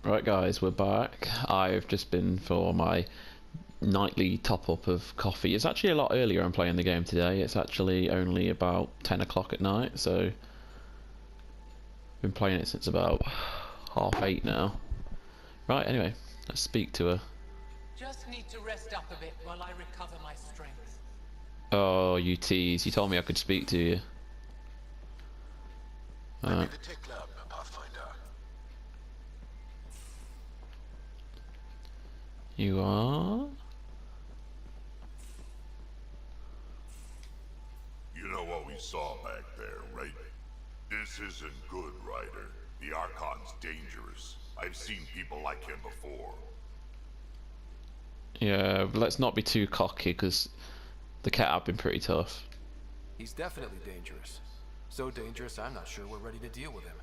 Right guys, we're back. I've just been for my nightly top up of coffee. It's actually a lot earlier I'm playing the game today. It's actually only about 10 o'clock at night, so I've been playing it since about 8:30 now. Right, anyway, let's speak to her. Just need to rest up a bit while I recover my strength. Oh, you tease. You told me I could speak to you. I'm in the tech lab, Pathfinder. You are? You know what we saw back there, right? This isn't good, Ryder. The Archon's dangerous. I've seen people like him before. Yeah, but let's not be too cocky, because the cat have been pretty tough. He's definitely dangerous. So dangerous, I'm not sure we're ready to deal with him.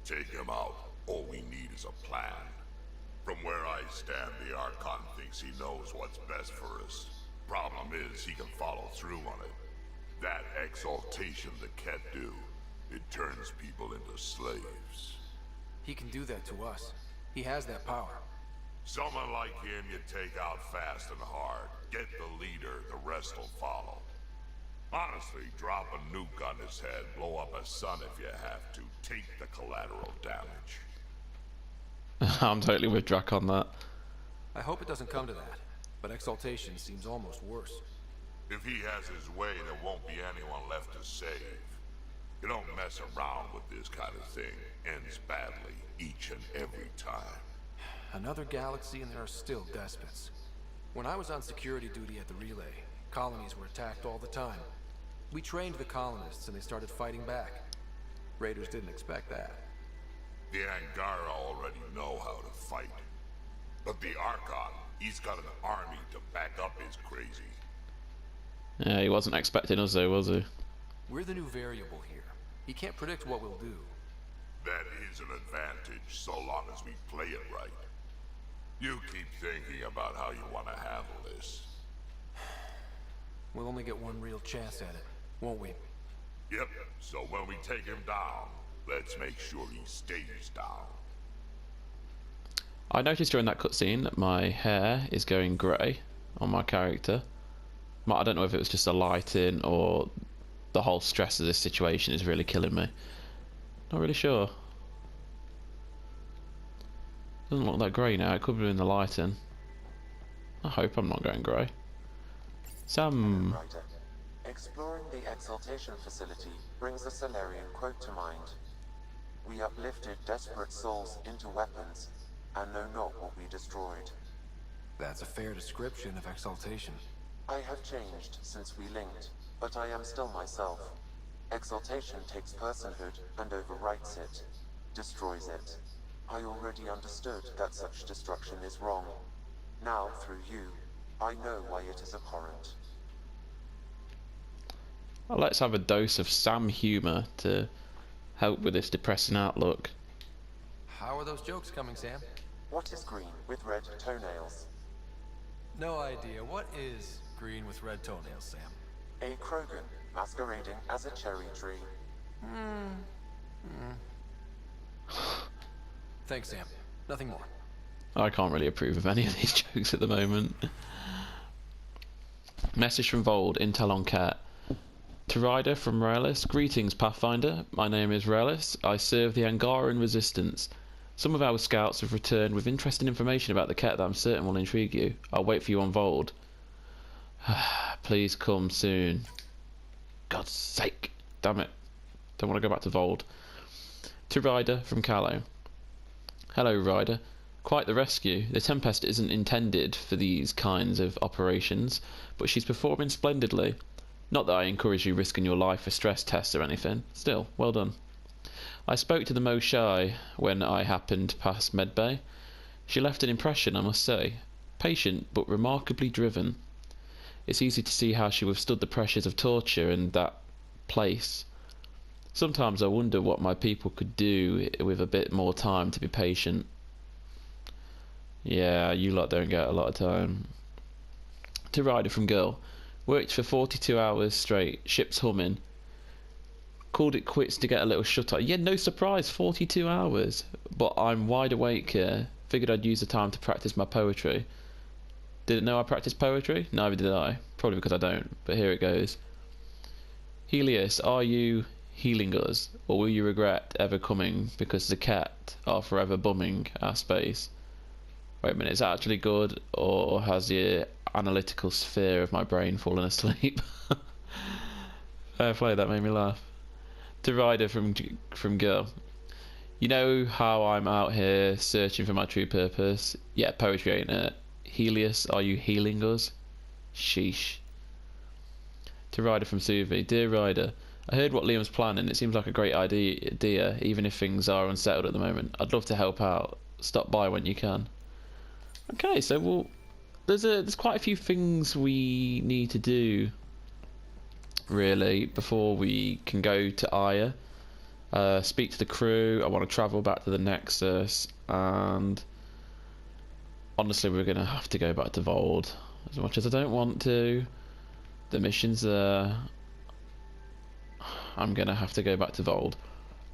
Take him out. All we need is a plan. From where I stand, the Archon thinks he knows what's best for us. Problem is, he can follow through on it. That exaltation the Ket do, it turns people into slaves. He can do that to us. He has that power. Someone like him you take out fast and hard. Get the leader, the rest will follow. Honestly, drop a nuke on his head, blow up a sun if you have to. Take the collateral damage. I'm totally with Drac on that. I hope it doesn't come to that, but exaltation seems almost worse. If he has his way, there won't be anyone left to save. You don't mess around with this kind of thing. Ends badly, each and every time. Another galaxy and there are still despots. When I was on security duty at the relay, colonies were attacked all the time. We trained the colonists and they started fighting back. Raiders didn't expect that. The Angara already know how to fight. But the Archon, he's got an army to back up his crazy. Yeah, he wasn't expecting us though, was he? We're the new variable here. He can't predict what we'll do. That is an advantage so long as we play it right. You keep thinking about how you want to handle this. We'll only get one real chance at it, won't we? Yep, so when we take him down, let's make sure he stays down. I noticed during that cutscene that my hair is going grey on my character. I don't know if it was just the lighting or the whole stress of this situation is really killing me. Not really sure. Doesn't look that grey now. It could be in the lighting. I hope I'm not going grey. Sam. Writer. Exploring the exaltation facility brings a Solarian quote to mind. We uplifted desperate souls into weapons, and know not what we destroyed. That's a fair description of exaltation. I have changed since we linked, but I am still myself. Exaltation takes personhood and overwrites it, destroys it. I already understood that such destruction is wrong. Now, through you, I know why it is abhorrent. Well, let's have a dose of Sam humour to help with this depressing outlook. How are those jokes coming, Sam? What is green with red toenails? No idea. What is green with red toenails, Sam? A Krogan masquerading as a cherry tree. Thanks, Sam. Nothing more. I can't really approve of any of these jokes at the moment. Message from Vold, Intel on Cat. To Ryder from Raelis. Greetings, Pathfinder. My name is Raelis. I serve the Angaran Resistance. Some of our scouts have returned with interesting information about the Ket that I'm certain will intrigue you. I'll wait for you on Vold. Please come soon. God's sake. Damn it. Don't want to go back to Vold. To Ryder from Callow. Hello, Ryder. Quite the rescue. The Tempest isn't intended for these kinds of operations, but she's performing splendidly. Not that I encourage you risking your life for stress tests or anything. Still, well done. I spoke to the Moshai when I happened past Medbay. She left an impression, I must say. Patient, but remarkably driven. It's easy to see how she withstood the pressures of torture in that place. Sometimes I wonder what my people could do with a bit more time to be patient. Yeah, you lot don't get a lot of time. To Ryder from Girl. Worked for 42 hours straight, ship's humming. Called it quits to get a little shut eye. Yeah, no surprise, 42 hours. But I'm wide awake here. Figured I'd use the time to practice my poetry. Didn't know I practiced poetry? Neither did I. Probably because I don't, but here it goes. Helios, are you healing us, or will you regret ever coming because the cat are forever bumming our space? Wait a minute, is that actually good, or has the analytical sphere of my brain fallen asleep? Fair play, that made me laugh. To Ryder from Girl. You know how I'm out here searching for my true purpose? Yeah, poetry ain't it. Helios, are you healing us? Sheesh. To Ryder from Suvi. Dear Ryder, I heard what Liam's planning. It seems like a great idea, even if things are unsettled at the moment. I'd love to help out. Stop by when you can. Okay, so there's quite a few things we need to do, really, before we can go to Aya. Speak to the crew. I want to travel back to the Nexus, and honestly, we're gonna have to go back to Vold. As much as I don't want to, the mission's there. I'm gonna have to go back to Vold.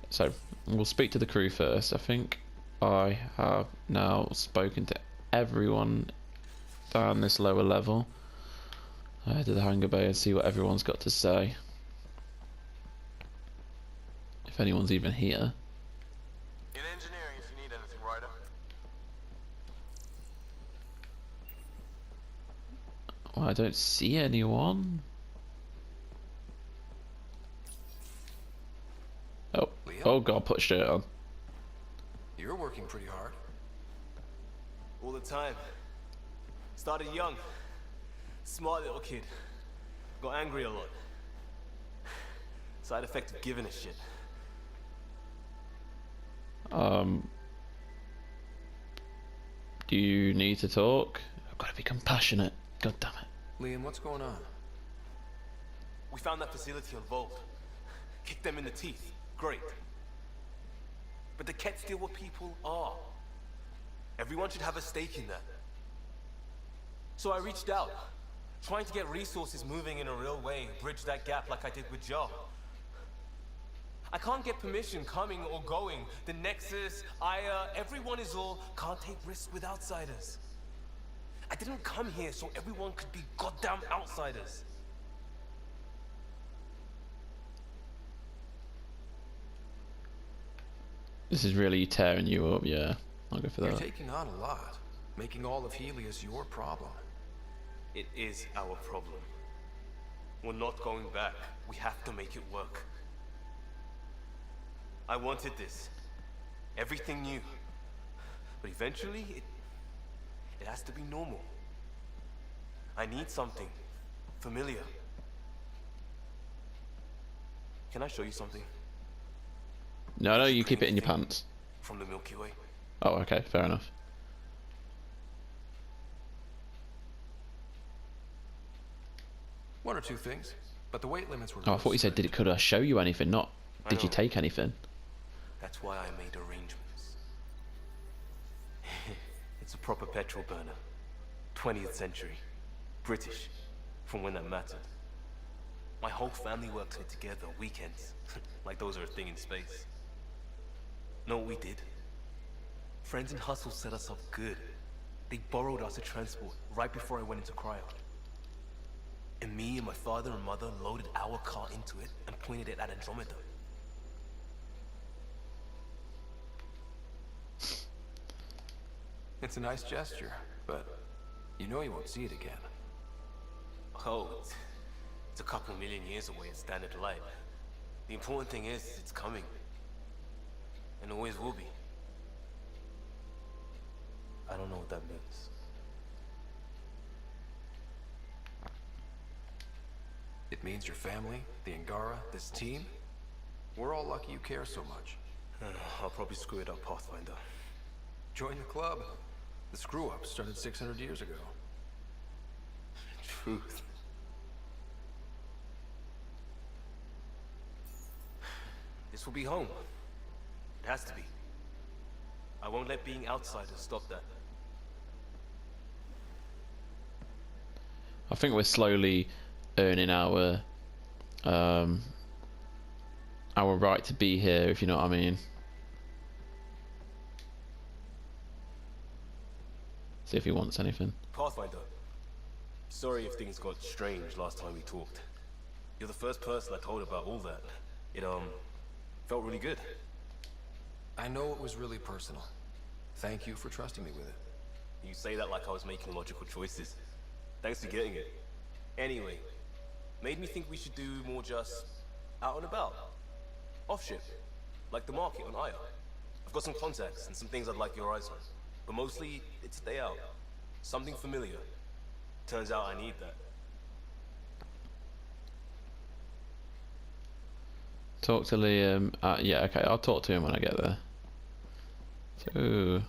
So we'll speak to the crew first. I think I have now spoken to everyone down this lower level. Head to the hangar bay and see what everyone's got to say. If anyone's even here. In engineering, if you need anything, Ryder. Well, I don't see anyone. Oh, Liam? oh god, put shirt on. You're working pretty hard. All the time. Started young. Smart little kid. Got angry a lot. Side effect of giving a shit. Do you need to talk? I've got to be compassionate. God damn it. Liam, what's going on? We found that facility on Volt. Kicked them in the teeth. Great. But the Kett still what people are. Everyone should have a stake in that. So I reached out, trying to get resources moving in a real way, bridge that gap like I did with Joe. I can't get permission coming or going. The Nexus, Aya, everyone is all can't take risks with outsiders. I didn't come here so everyone could be goddamn outsiders. This is really tearing you up, yeah. I'll go for You're that. taking on a lot, making all of Helios your problem. It is our problem. We're not going back. We have to make it work. I wanted this. Everything new. But eventually, it has to be normal. I need something familiar. Can I show you something? No, you keep it in your pants. From the Milky Way. Oh, okay, fair enough. One or two things, but the weight limits were. Oh, I thought you said, could I show you anything? Not, did you know. take anything? That's why I made arrangements. It's a proper petrol burner. 20th century. British. From when that mattered. My whole family works it together, weekends. Like those are a thing in space. Know what we did? Friends in Hustle set us up good. They borrowed us a transport right before I went into cryo. And me and my father and mother loaded our car into it and pointed it at Andromeda. It's a nice gesture, but you know you won't see it again. Oh, it's a couple million years away in standard light. The important thing is, it's coming. And always will be. I don't know what that means. It means your family, the Angara, this team. We're all lucky you care so much. I'll probably screw it up, Pathfinder. Join the club. The screw-up started 600 years ago. Truth. This will be home. It has to be. I won't let being outsiders stop that. I think we're slowly earning our right to be here, if you know what I mean. See if he wants anything. Pathfinder. Sorry if things got strange last time we talked. You're the first person I told about all that. It, felt really good. I know it was really personal. Thank you for trusting me with it. You say that like I was making logical choices. Thanks for getting it. Anyway, made me think we should do more just out and about. Off ship. Like the market on Aya. I've got some contacts and some things I'd like your eyes on. But mostly, it's a day out. Something familiar. Turns out I need that. Talk to Liam. Yeah, okay, I'll talk to him when I get there. So,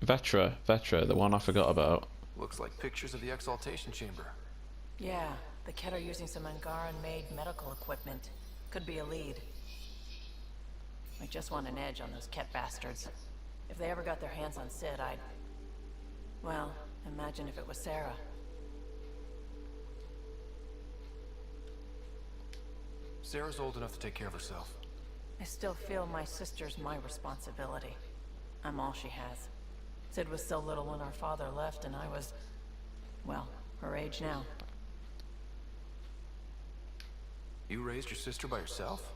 Vetra, the one I forgot about. Looks like pictures of the exaltation chamber. Yeah, the Ket are using some Angaran-made medical equipment. Could be a lead. I just want an edge on those Ket bastards. If they ever got their hands on Sid, I'd... Well, imagine if it was Sarah. Sarah's old enough to take care of herself. I still feel my sister's my responsibility. I'm all she has. Sid was so little when our father left, and I was... well, her age now. You raised your sister by yourself?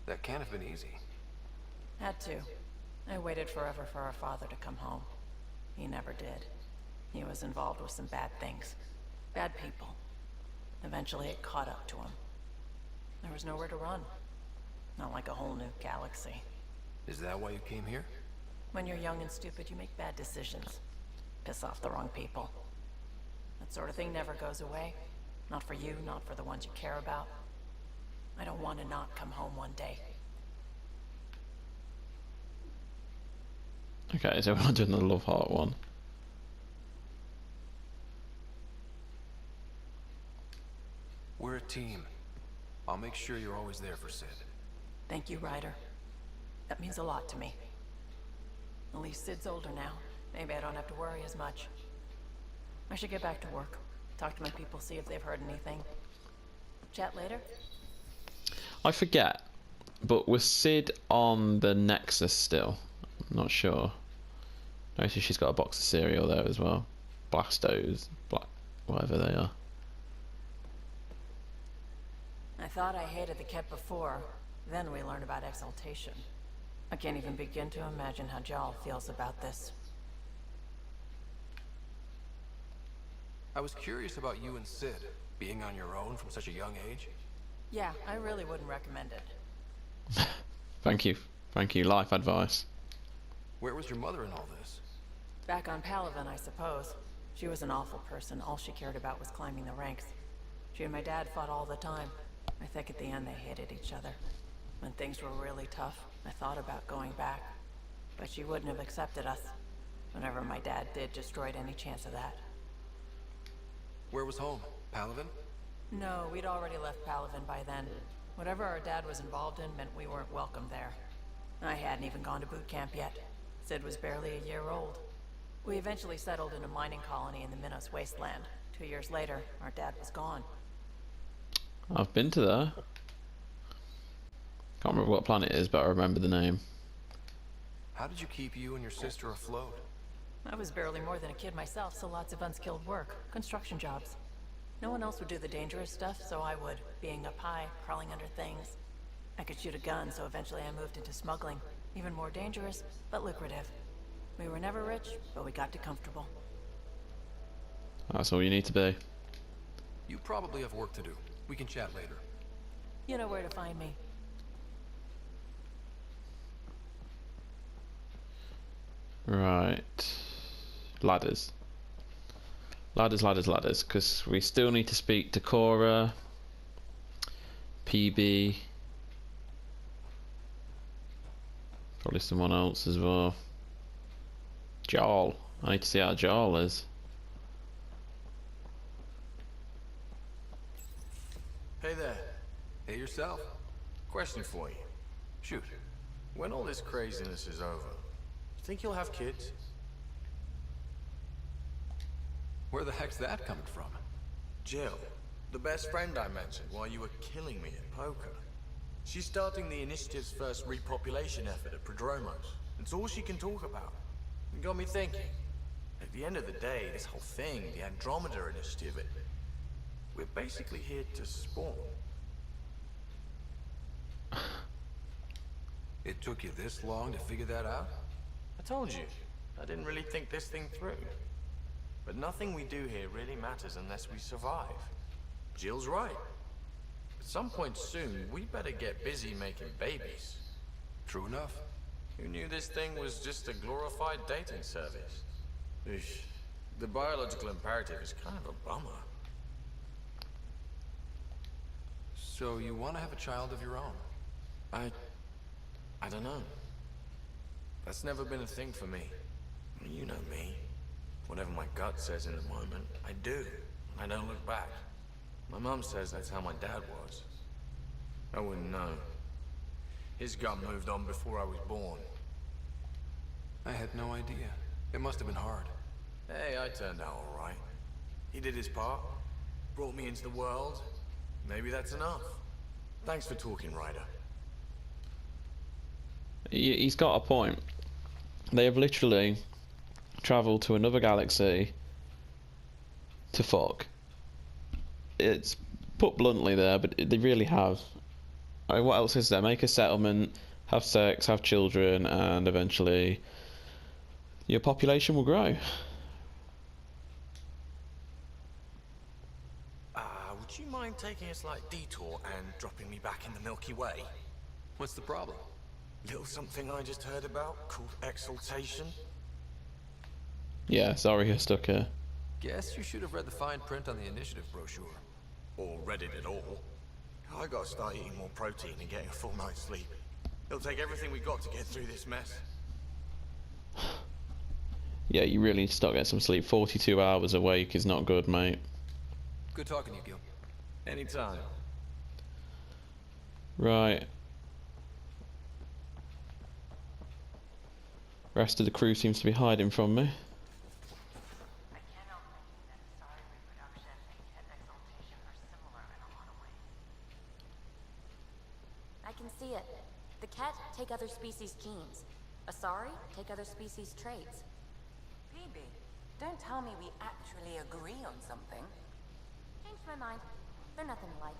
That can't have been easy. Had to. I waited forever for our father to come home. He never did. He was involved with some bad things. Bad people. Eventually it caught up to him. There was nowhere to run. Not like a whole new galaxy. Is that why you came here? When you're young and stupid, you make bad decisions. Piss off the wrong people. That sort of thing never goes away. Not for you, not for the ones you care about. I don't want to not come home one day. Okay, so we're not doing the Love Heart one. We're a team. I'll make sure you're always there for Sid. Thank you, Ryder. That means a lot to me. At least Sid's older now. Maybe I don't have to worry as much. I should get back to work. Talk to my people, see if they've heard anything. Chat later? I forget, but was Sid on the Nexus still? I'm not sure. Notice she's got a box of cereal there as well. Blastos, whatever they are. I thought I hated the Ket before. Then we learned about exaltation. I can't even begin to imagine how Jal feels about this. I was curious about you and Sid, being on your own from such a young age. Yeah, I really wouldn't recommend it. Thank you. Thank you. Life advice. Where was your mother in all this? Back on Palaven, I suppose. She was an awful person. All she cared about was climbing the ranks. She and my dad fought all the time. I think at the end they hated each other. When things were really tough, I thought about going back. But she wouldn't have accepted us. Whatever my dad did destroyed any chance of that. Where was home? Palaven? No, we'd already left Palaven by then. Whatever our dad was involved in meant we weren't welcome there. I hadn't even gone to boot camp yet. Sid was barely a year old. We eventually settled in a mining colony in the Minos wasteland. 2 years later, our dad was gone. I've been to there. Can't remember what planet it is, but I remember the name. How did you keep you and your sister afloat? I was barely more than a kid myself, so lots of unskilled work. Construction jobs. No one else would do the dangerous stuff, so I would. Being up high, crawling under things. I could shoot a gun, so eventually I moved into smuggling. Even more dangerous, but lucrative. We were never rich, but we got to comfortable. That's all you need to be. You probably have work to do. We can chat later. You know where to find me. Right. Ladders. Ladders, because we still need to speak to Cora, PB, probably someone else as well. Jarl. I need to see how Jarl is. Hey there. Hey yourself. Question for you. Shoot. When all this craziness is over, you think you'll have kids? Where the heck's that coming from? Jill, the best friend I mentioned while you were killing me at poker. She's starting the initiative's first repopulation effort at Prodromos. It's all she can talk about. It got me thinking. At the end of the day, this whole thing, the Andromeda Initiative, we're basically here to spawn. It took you this long to figure that out? I told you, I didn't really think this thing through. But nothing we do here really matters unless we survive. Jill's right. At some point soon, we better get busy making babies. True enough. Who knew this thing was just a glorified dating service? Eesh. The biological imperative is kind of a bummer. So you want to have a child of your own? I don't know. That's never been a thing for me. I mean, you know me. Whatever my gut says in the moment, I do. I don't look back. My mum says that's how my dad was. I wouldn't know. His gut moved on before I was born. I had no idea. It must have been hard. Hey, I turned out all right. He did his part. Brought me into the world. Maybe that's enough. Thanks for talking, Ryder. He's got a point. They have literally travelled to another galaxy to fuck. It's put bluntly there, but they really have. I mean, what else is there? Make a settlement, have sex, have children, and eventually your population will grow. Would you mind taking a slight detour and dropping me back in the Milky Way? What's the problem? Little something I just heard about called exaltation. Yeah, sorry I stuck here. Guess you should have read the fine print on the initiative brochure. Or read it at all. I gotta start eating more protein and getting a full night's sleep. It'll take everything we got to get through this mess. Yeah, you really need to start getting some sleep. 42 hours awake is not good, mate. Good talking to you, Gil. Anytime. Right. Rest of the crew seems to be hiding from me. I cannot believe that SARE reproduction and cat exaltation are similar in a lot of ways. I can see it. The cat take other species' genes. Asari take other species' traits. Phoebe, don't tell me we actually agree on something. Changed my mind. They're nothing alike.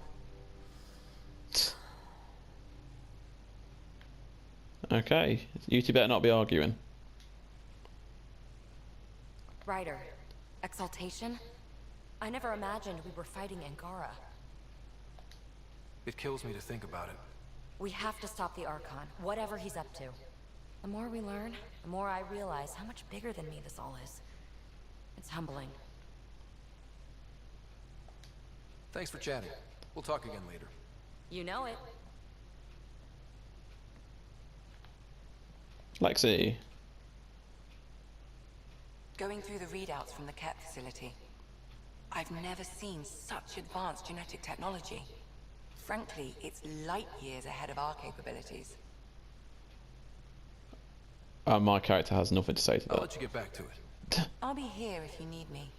Okay, you two better not be arguing. Ryder, exaltation? I never imagined we were fighting Angara. It kills me to think about it. We have to stop the Archon, whatever he's up to. The more we learn, the more I realize how much bigger than me this all is. It's humbling. Thanks for chatting. We'll talk again later. You know it. Lexi. Going through the readouts from the cat facility, I've never seen such advanced genetic technology. Frankly, it's light years ahead of our capabilities. My character has nothing to say to I'll that. let you get back to it. I'll be here if you need me.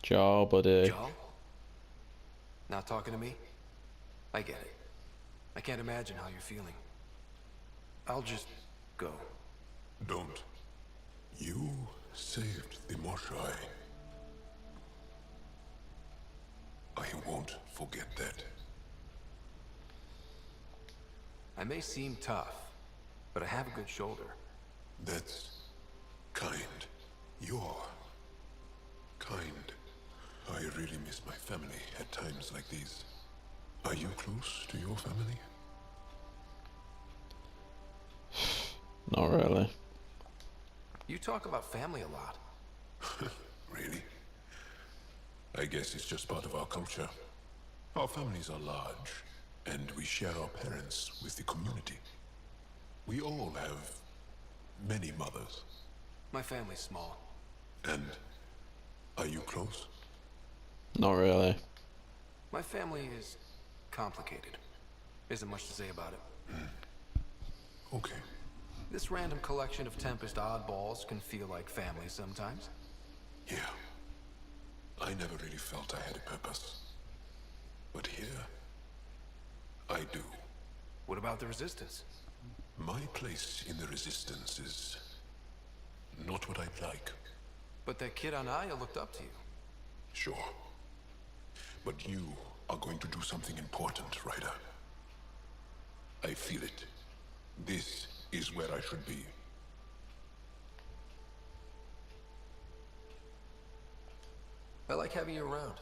Joe, buddy. Joe? Not talking to me? I get it. I can't imagine how you're feeling. I'll just go. Don't. You saved the Moshai. I won't forget that. I may seem tough, but I have a good shoulder. That's kind. You're kind. I really miss my family at times like these. Are you close to your family? Not really. You talk about family a lot. Really? I guess it's just part of our culture. Our families are large, and we share our parents with the community. We all have many mothers. My family's small. And are you close? Not really. My family is complicated. Isn't much to say about it. Okay. This random collection of Tempest oddballs can feel like family sometimes. Yeah. I never really felt I had a purpose. But here, I do. What about the Resistance? My place in the Resistance is not what I'd like. But that kid on Aya looked up to you. Sure. But you are going to do something important, Ryder. I feel it. This is where I should be. I like having you around.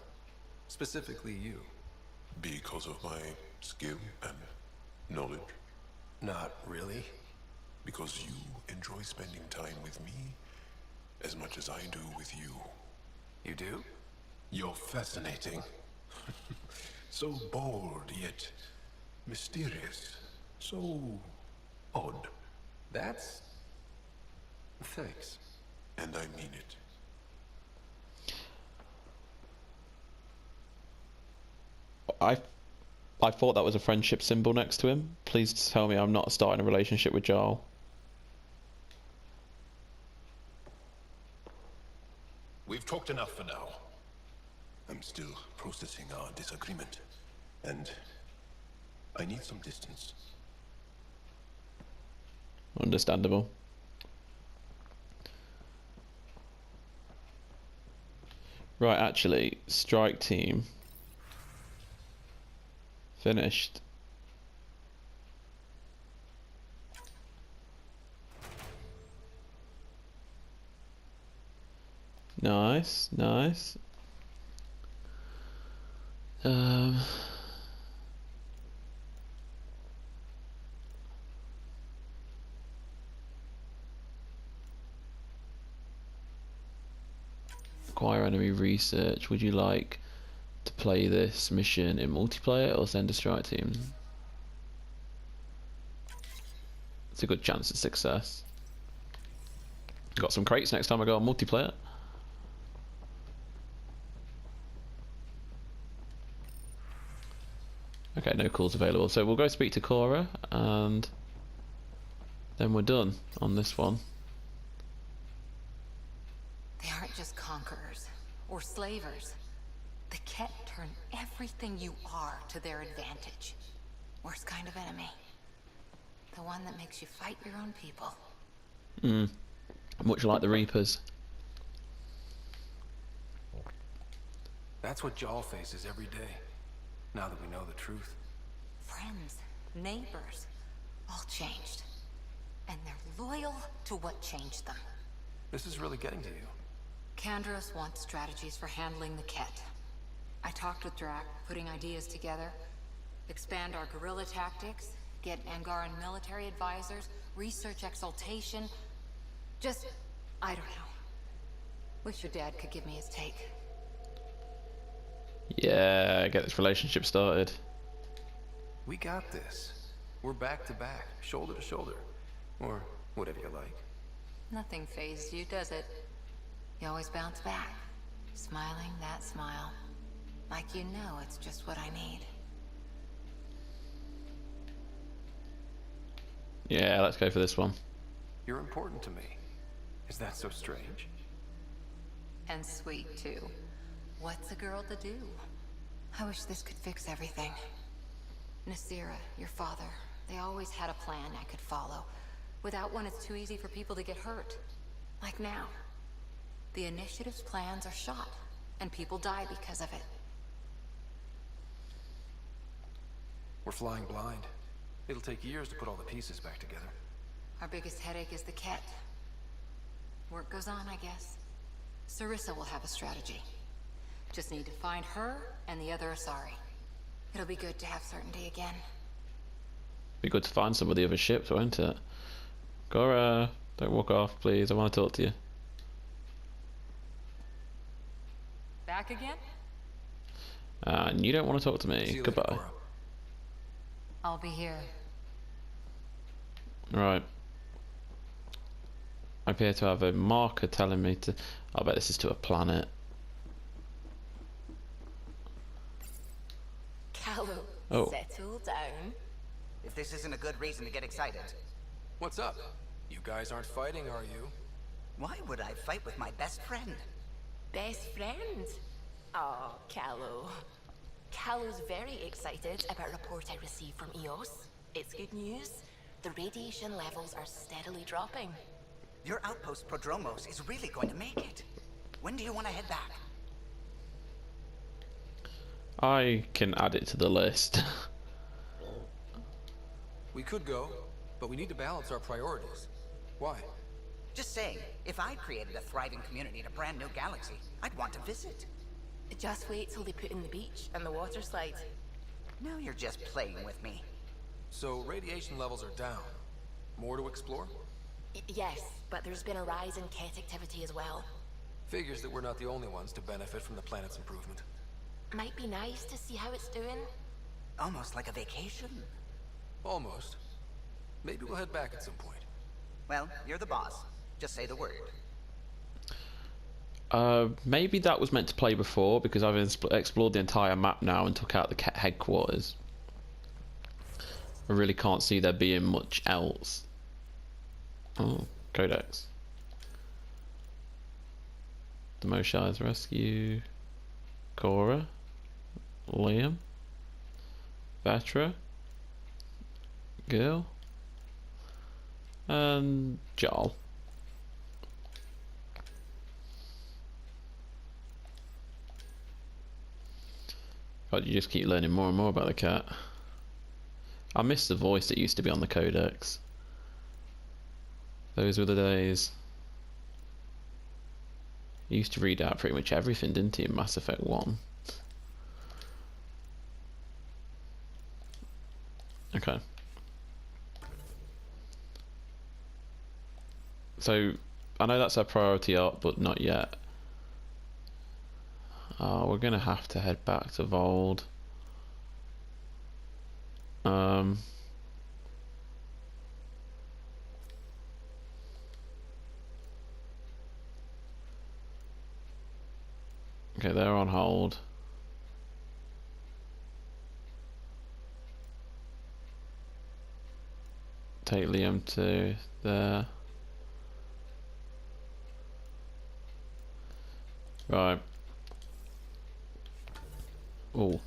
Specifically you. Because of my skill and knowledge? Not really. Because you enjoy spending time with me as much as I do with you. You do? You're fascinating. So bold, yet mysterious. So odd. That's... Thanks. And I mean it. I thought that was a friendship symbol next to him. Please tell me I'm not starting a relationship with Jarl. We've talked enough for now. I'm still processing our disagreement, and I need some distance. Understandable. Right, actually, strike team finished. Nice, nice. Acquire enemy research. Would you like to play this mission in multiplayer or send a strike team? It's a good chance of success. Got some crates next time I go on multiplayer. Okay, no calls available. So we'll go speak to Cora and then we're done on this one. They aren't just conquerors or slavers. The Ket turn everything you are to their advantage. Worst kind of enemy. The one that makes you fight your own people. Much like the Reapers. That's what Jarl faces every day. Now that we know the truth. Friends, neighbors, all changed. And they're loyal to what changed them. This is really getting to you. Kandros wants strategies for handling the Ket. I talked with Drac, putting ideas together. Expand our guerrilla tactics, get Angaran military advisors, research exaltation. Just, I don't know. Wish your dad could give me his take. Yeah, get this relationship started. We got this. We're back to back, shoulder to shoulder. Or whatever you like. Nothing fazed you, does it? You always bounce back. Smiling that smile. Like you know it's just what I need. Yeah, let's go for this one. You're important to me. Is that so strange? And sweet, too. What's a girl to do? I wish this could fix everything. Nasira, your father, they always had a plan I could follow. Without one, it's too easy for people to get hurt. Like now. The Initiative's plans are shot, and people die because of it. We're flying blind. It'll take years to put all the pieces back together. Our biggest headache is the Ket. Work goes on, I guess. Sarissa will have a strategy. Just need to find her and the other Asari. It'll be good to have certainty again. Be good to find some of the other ships, won't it? Cora, don't walk off, please. I want to talk to you. Back again? And you don't want to talk to me. See you Goodbye. later, Cora. I'll be here. Right. I appear to have a marker telling me to... I bet this is to a planet. Callow, Oh. settle down. If this isn't a good reason to get excited. What's up? You guys aren't fighting, are you? Why would I fight with my best friend? Best friend? Oh, Callow. Callow's very excited about a report I received from EOS. It's good news. The radiation levels are steadily dropping. Your outpost Prodromos is really going to make it. When do you want to head back? I can add it to the list. We could go, but we need to balance our priorities. Why? Just saying, if I created a thriving community in a brand new galaxy, I'd want to visit. Just wait till they put in the beach and the water slide. Now you're just playing with me. So radiation levels are down. More to explore? Yes, but there's been a rise in Ket activity as well. Figures that we're not the only ones to benefit from the planet's improvement. Might be nice to see how it's doing. Almost like a vacation. Almost. Maybe we'll head back at some point. Well, you're the boss. Just say the word. Maybe that was meant to play before, because I've explored the entire map now and took out the headquarters. I really can't see there being much else. Oh, Codex. The Moshire's Rescue. Cora. Liam. Vatra. Gil. And Jarl. God, you just keep learning more and more about the cat. I miss the voice that used to be on the Codex. Those were the days. He used to read out pretty much everything, didn't he, in Mass Effect 1? Okay. So, I know that's our priority arc, but not yet. We're gonna have to head back to Vold. Okay, they're on hold. Take Liam to there. Right. Oh.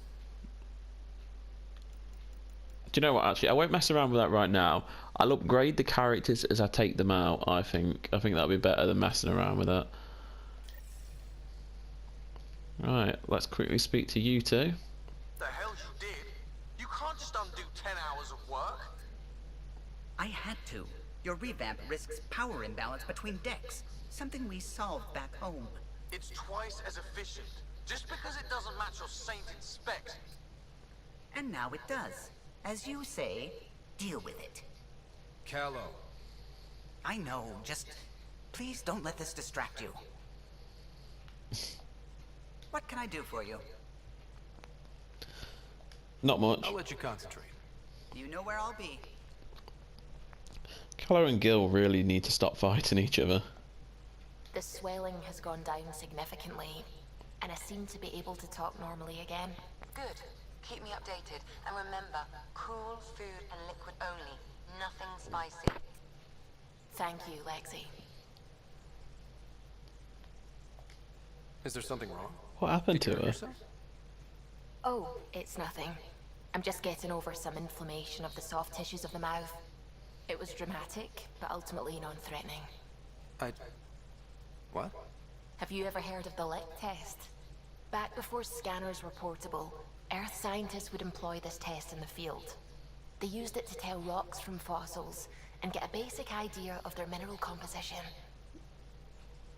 Do you know what, actually, I won't mess around with that right now. I'll upgrade the characters as I take them out, I think. I think that'll be better than messing around with that. Right, let's quickly speak to you two. The hell you did? You can't just undo 10 hours of work. I had to. Your revamp risks power imbalance between decks. Something we solved back home. It's twice as efficient. Just because it doesn't match your sainted specs. And now it does. As you say, deal with it. Callow. I know, just... please don't let this distract you. What can I do for you? Not much. I'll let you concentrate. You know where I'll be. Callow and Gil really need to stop fighting each other. The swelling has gone down significantly, and I seem to be able to talk normally again. Good. Keep me updated. And remember, cool food and liquid only. Nothing spicy. Thank you, Lexi. Is there something wrong? What happened to Did you hurt her? yourself? Oh, it's nothing. I'm just getting over some inflammation of the soft tissues of the mouth. It was dramatic, but ultimately non-threatening. What? Have you ever heard of the lick test? Back before scanners were portable, Earth scientists would employ this test in the field. They used it to tell rocks from fossils and get a basic idea of their mineral composition.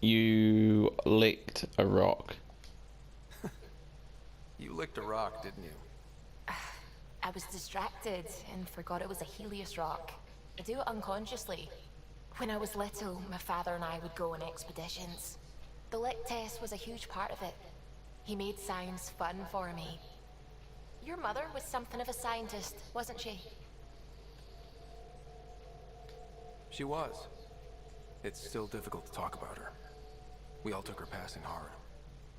You licked a rock. You licked a rock, didn't you? I was distracted and forgot it was a Helios rock. I do it unconsciously. When I was little, my father and I would go on expeditions. The lick test was a huge part of it. He made science fun for me. Your mother was something of a scientist, wasn't she? She was. It's still difficult to talk about her. We all took her passing hard.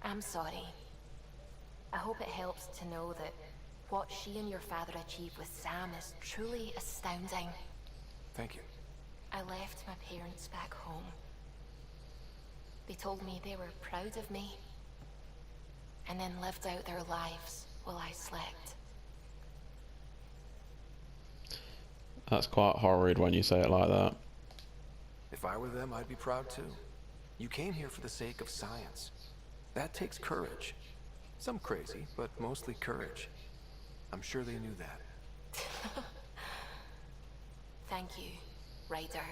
I'm sorry. I hope it helps to know that what she and your father achieved with Sam is truly astounding. Thank you. I left my parents back home. They told me they were proud of me, and then lived out their lives while I slept. That's quite horrid when you say it like that. If I were them, I'd be proud too. You came here for the sake of science. That takes courage. Some crazy, but mostly courage. I'm sure they knew that. Thank you, Ryder.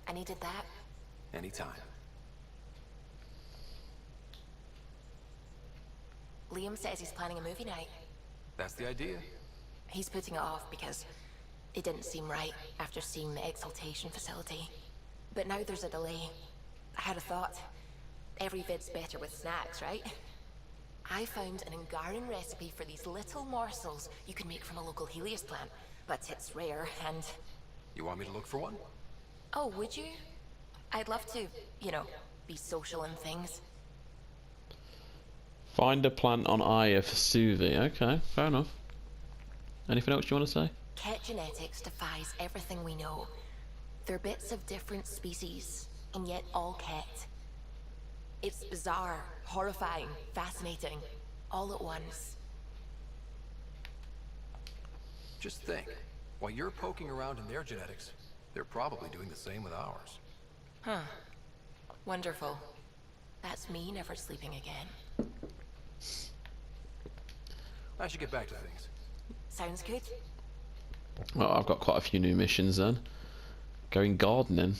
I needed that. Anytime. Liam says he's planning a movie night. That's the idea. He's putting it off because it didn't seem right after seeing the exaltation facility. But now there's a delay. I had a thought. Every vid's better with snacks, right? I found an Ungaran recipe for these little morsels you can make from a local Helios plant, but it's rare and... You want me to look for one? Oh, would you? I'd love to, you know, be social and things. Find a plant on Aya for Suvi. Okay, fair enough. Anything else you want to say? Ket genetics defies everything we know. They're bits of different species, and yet all Ket. It's bizarre, horrifying, fascinating, all at once. Just think, while you're poking around in their genetics, they're probably doing the same with ours. Huh. Wonderful. That's me never sleeping again. I should get back to things. Sounds good. Well, I've got quite a few new missions then. Going gardening.